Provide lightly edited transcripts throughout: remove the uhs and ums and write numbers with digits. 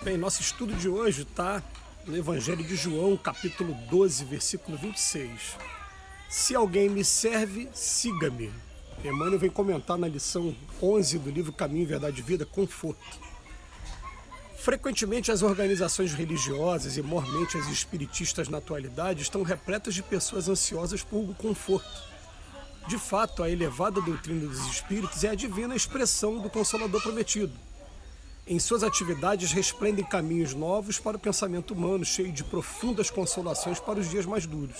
Bem, nosso estudo de hoje está no Evangelho de João, capítulo 12, versículo 26. Se alguém me serve, siga-me. Emmanuel vem comentar na lição 11 do livro Caminho, Verdade e Vida, Conforto. Frequentemente as organizações religiosas e mormente as espiritistas na atualidade estão repletas de pessoas ansiosas por um conforto. De fato, a elevada doutrina dos espíritos é a divina expressão do Consolador prometido. Em suas atividades resplendem caminhos novos para o pensamento humano, cheio de profundas consolações para os dias mais duros.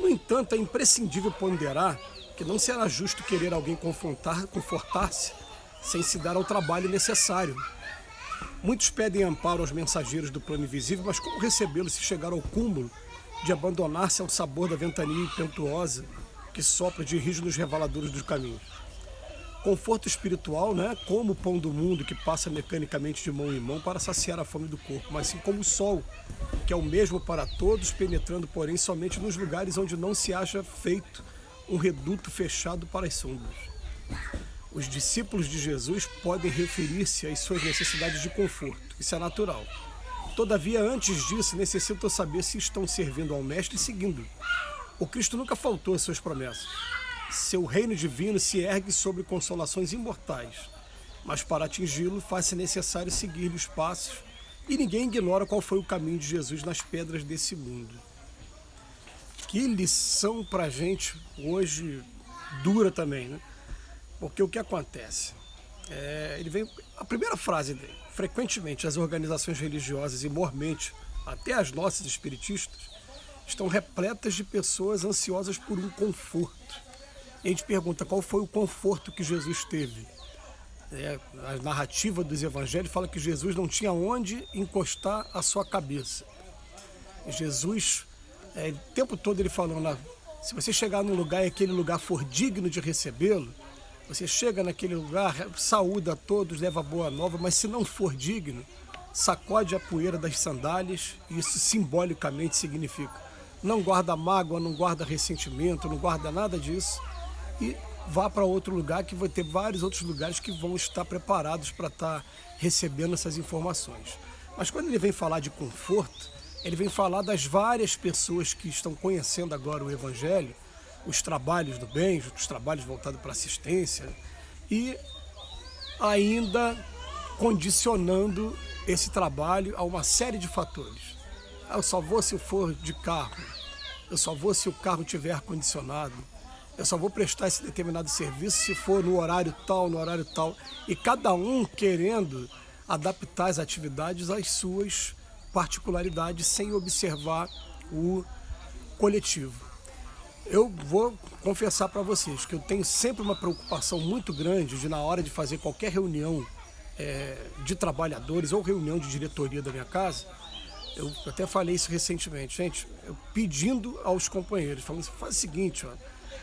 No entanto, é imprescindível ponderar que não será justo querer alguém confortar-se sem se dar ao trabalho necessário. Muitos pedem amparo aos mensageiros do plano invisível, mas como recebê-los se chegar ao cúmulo de abandonar-se ao sabor da ventania impetuosa que sopra de rijo nos reveladores dos caminhos? Conforto espiritual, né? Como o pão do mundo que passa mecanicamente de mão em mão para saciar a fome do corpo, mas sim como o sol, que é o mesmo para todos, penetrando, porém, somente nos lugares onde não se acha feito um reduto fechado para as sombras. Os discípulos de Jesus podem referir-se às suas necessidades de conforto, isso é natural. Todavia, antes disso, necessitam saber se estão servindo ao Mestre e seguindo. O Cristo nunca faltou às suas promessas. Seu reino divino se ergue sobre consolações imortais, mas para atingi-lo faz-se necessário seguir-lhe os passos, e ninguém ignora qual foi o caminho de Jesus nas pedras desse mundo. Que lição para a gente hoje dura também, né? Porque o que acontece? A primeira frase dele: frequentemente as organizações religiosas e mormente até as nossas espiritistas estão repletas de pessoas ansiosas por um conforto. E a gente pergunta qual foi o conforto que Jesus teve. A narrativa dos evangelhos fala que Jesus não tinha onde encostar a sua cabeça. Jesus, o tempo todo ele falando, se você chegar num lugar e aquele lugar for digno de recebê-lo, você chega naquele lugar, saúda a todos, leva boa nova, mas se não for digno, sacode a poeira das sandálias, e isso simbolicamente significa: não guarda mágoa, não guarda ressentimento, não guarda nada disso, e vá para outro lugar, que vai ter vários outros lugares que vão estar preparados para estar recebendo essas informações. Mas quando ele vem falar de conforto, ele vem falar das várias pessoas que estão conhecendo agora o Evangelho, os trabalhos do bem, os trabalhos voltados para assistência, e ainda condicionando esse trabalho a uma série de fatores. Eu só vou se eu for de carro, eu só vou se o carro tiver ar-condicionado, eu só vou prestar esse determinado serviço se for no horário tal, e cada um querendo adaptar as atividades às suas particularidades sem observar o coletivo. Eu vou confessar para vocês que eu tenho sempre uma preocupação muito grande de, na hora de fazer qualquer reunião de trabalhadores ou reunião de diretoria da minha casa, eu até falei isso recentemente, gente, eu pedindo aos companheiros, falando assim: faz o seguinte, ó,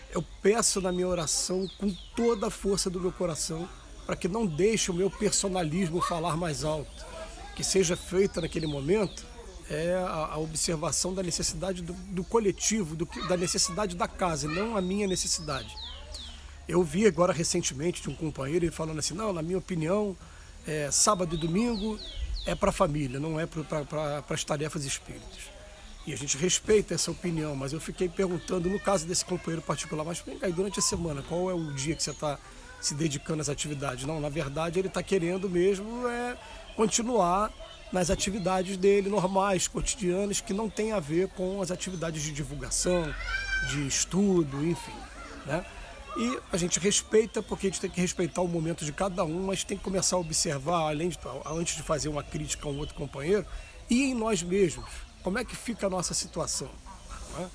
eu peço na minha oração com toda a força do meu coração para que não deixe o meu personalismo falar mais alto, que seja feita naquele momento a observação da necessidade do coletivo, da necessidade da casa, e não a minha necessidade. Eu vi agora recentemente de um companheiro ele falando assim: não, na minha opinião, sábado e domingo é para a família, não é para as tarefas espíritas. E a gente respeita essa opinião, mas eu fiquei perguntando, no caso desse companheiro particular, mas vem cá, durante a semana, qual é o dia que você está se dedicando às atividades? Não, na verdade ele está querendo mesmo continuar nas atividades dele normais, cotidianas, que não tem a ver com as atividades de divulgação, de estudo, enfim, né? E a gente respeita, porque a gente tem que respeitar o momento de cada um, mas tem que começar a observar, antes de fazer uma crítica a um outro companheiro, e em nós mesmos, como é que fica a nossa situação, né?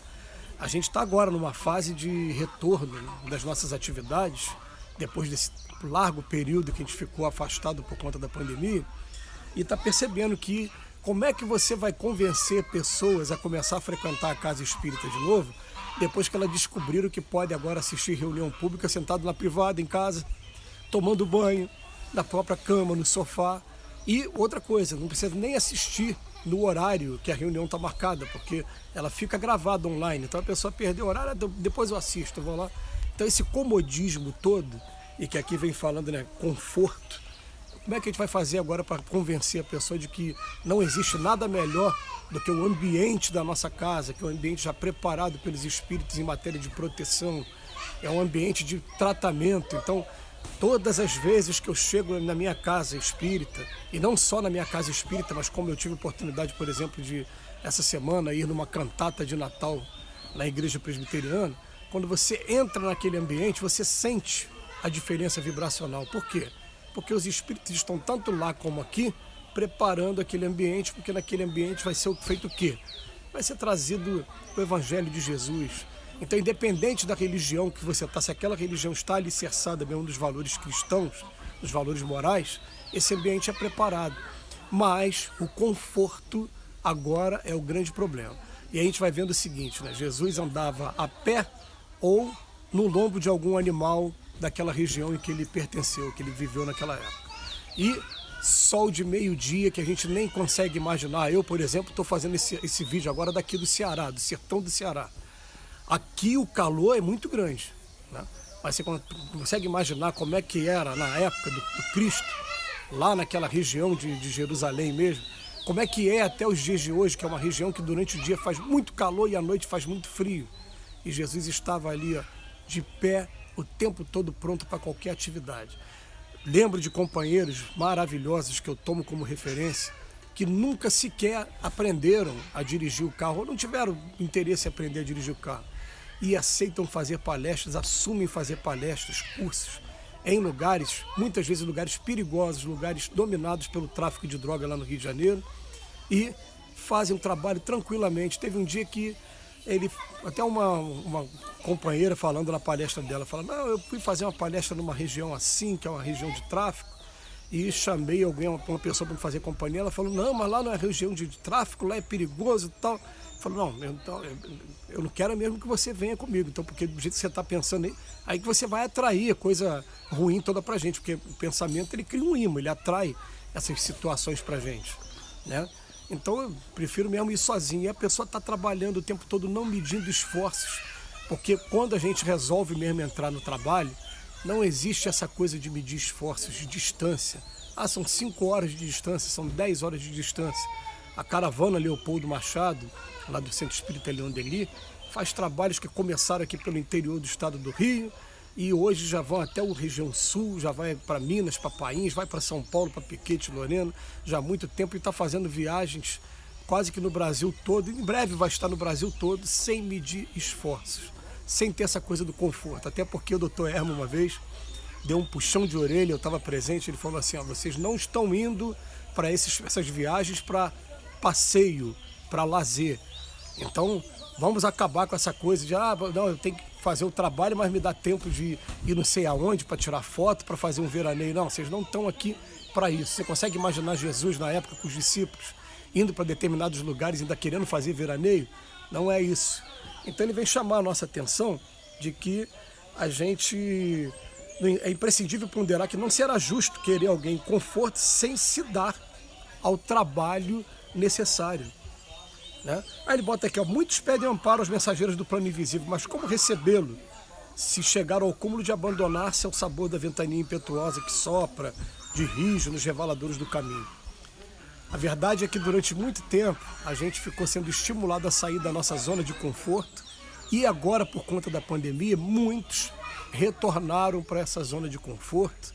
A gente está agora numa fase de retorno das nossas atividades, depois desse largo período que a gente ficou afastado por conta da pandemia, e está percebendo que como é que você vai convencer pessoas a começar a frequentar a casa espírita de novo, depois que elas descobriram que pode agora assistir reunião pública sentado na privada, em casa, tomando banho, na própria cama, no sofá. E outra coisa, não precisa nem assistir no horário que a reunião está marcada, porque ela fica gravada online, então a pessoa perdeu o horário, depois eu assisto, eu vou lá. Então esse comodismo todo, e que aqui vem falando, né, conforto, Como é que a gente vai fazer agora para convencer a pessoa de que não existe nada melhor do que o ambiente da nossa casa, que é um ambiente já preparado pelos espíritos em matéria de proteção, é um ambiente de tratamento. Então, todas as vezes que eu chego na minha casa espírita, e não só na minha casa espírita, mas como eu tive oportunidade, por exemplo, de essa semana ir numa cantata de Natal na igreja presbiteriana, quando você entra naquele ambiente, você sente a diferença vibracional. Por quê? Porque os espíritos estão tanto lá como aqui, preparando aquele ambiente, porque naquele ambiente vai ser feito o quê? Vai ser trazido o Evangelho de Jesus. Então, independente da religião que você está, se aquela religião está alicerçada mesmo nos valores cristãos, nos valores morais, esse ambiente é preparado. Mas o conforto agora é o grande problema. E a gente vai vendo o seguinte, né? Jesus andava a pé ou no lombo de algum animal daquela região em que ele pertenceu, que ele viveu naquela época. E sol de meio-dia que a gente nem consegue imaginar. Eu, por exemplo, estou fazendo esse vídeo agora daqui do Ceará, do sertão do Ceará. Aqui o calor é muito grande, né? Mas você consegue imaginar como é que era na época do Cristo, lá naquela região de Jerusalém mesmo, como é que é até os dias de hoje, que é uma região que durante o dia faz muito calor e à noite faz muito frio. E Jesus estava ali, ó, de pé, o tempo todo pronto para qualquer atividade. Lembro de companheiros maravilhosos que eu tomo como referência, que nunca sequer aprenderam a dirigir o carro, ou não tiveram interesse em aprender a dirigir o carro, e aceitam fazer palestras, assumem fazer palestras, cursos, em lugares, muitas vezes lugares perigosos, lugares dominados pelo tráfico de droga lá no Rio de Janeiro, e fazem um trabalho tranquilamente. Teve um dia que até uma companheira falando na palestra dela, falando, não, eu fui fazer uma palestra numa região assim, que é uma região de tráfico, e chamei uma pessoa para me fazer companhia. Ela falou, não, mas lá não é região de tráfico, lá é perigoso e tal. Falou, não, então, eu não quero mesmo que você venha comigo, então, porque do jeito que você está pensando aí que você vai atrair coisa ruim toda pra gente, porque o pensamento ele cria um imã, ele atrai essas situações pra gente, né? Então eu prefiro mesmo ir sozinho. E a pessoa está trabalhando o tempo todo não medindo esforços, porque quando a gente resolve mesmo entrar no trabalho, não existe essa coisa de medir esforços, de distância. Ah, são 5 horas de distância, são 10 horas de distância. A caravana Leopoldo Machado, lá do Centro Espírita Leon Denis, faz trabalhos que começaram aqui pelo interior do estado do Rio, e hoje já vão até a região sul, já vai para Minas, para Pains, vai para São Paulo, para Piquete, Lorena, já há muito tempo, e está fazendo viagens quase que no Brasil todo, em breve vai estar no Brasil todo, sem medir esforços, sem ter essa coisa do conforto. Até porque o Dr. Hermo uma vez deu um puxão de orelha, eu estava presente, ele falou assim, ó, vocês não estão indo para essas viagens para passeio, para lazer. Então, vamos acabar com essa coisa de, não, eu tenho que fazer o trabalho, mas me dá tempo de ir não sei aonde para tirar foto, para fazer um veraneio. Não, vocês não estão aqui para isso. Você consegue imaginar Jesus na época com os discípulos indo para determinados lugares ainda querendo fazer veraneio? Não é isso. Então ele vem chamar a nossa atenção de que a gente é imprescindível ponderar que não será justo querer alguém em conforto sem se dar ao trabalho necessário, né? Aí ele bota aqui, ó, muitos pedem amparo aos mensageiros do plano invisível, mas como recebê-lo se chegar ao cúmulo de abandonar-se ao sabor da ventania impetuosa que sopra de rijo nos reveladores do caminho? A verdade é que durante muito tempo a gente ficou sendo estimulado a sair da nossa zona de conforto, e agora, por conta da pandemia, muitos retornaram para essa zona de conforto,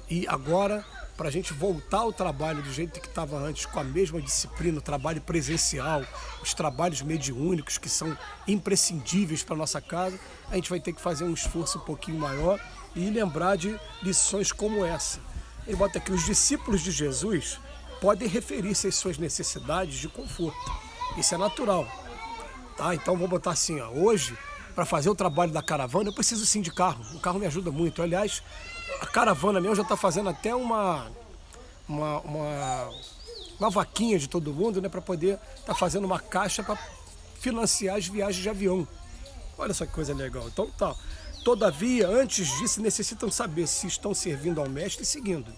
e agora, para a gente voltar ao trabalho do jeito que estava antes, com a mesma disciplina, o trabalho presencial, os trabalhos mediúnicos que são imprescindíveis para a nossa casa, a gente vai ter que fazer um esforço um pouquinho maior e lembrar de lições como essa. Ele bota aqui, os discípulos de Jesus podem referir-se às suas necessidades de conforto. Isso é natural. Tá? Então vou botar assim, ó, hoje, para fazer o trabalho da caravana, eu preciso sim de carro. O carro me ajuda muito. Aliás, a caravana mesmo já está fazendo até uma vaquinha de todo mundo, né, para poder estar fazendo uma caixa para financiar as viagens de avião. Olha só que coisa legal. Então tá. Todavia, antes disso, necessitam saber se estão servindo ao Mestre e seguindo.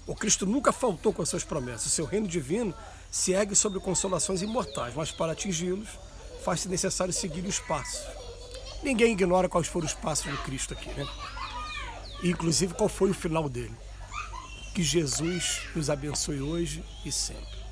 O Cristo nunca faltou com as suas promessas. O seu reino divino se ergue sobre consolações imortais, mas para atingi-los faz-se necessário seguir os passos. Ninguém ignora quais foram os passos do Cristo aqui, né? E, inclusive, qual foi o final dele. Que Jesus nos abençoe hoje e sempre.